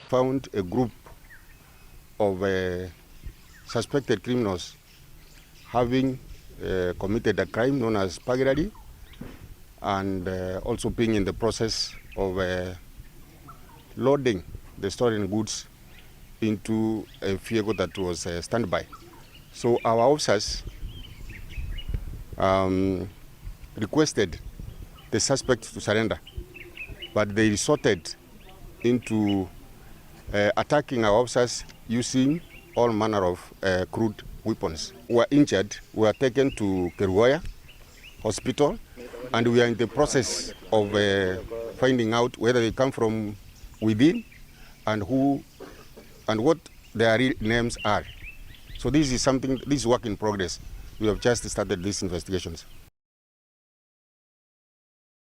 Found a group of suspected criminals having committed a crime known as burglary, and also being in the process of loading the stolen goods into a vehicle that was standby. So our officers requested the suspects to surrender, but they resorted into attacking our officers using all manner of crude weapons. Who were injured were taken to Kerugoya Hospital, and we are in the process of finding out whether they come from within and who and what their real names are. So this is work in progress. We have just started these investigations.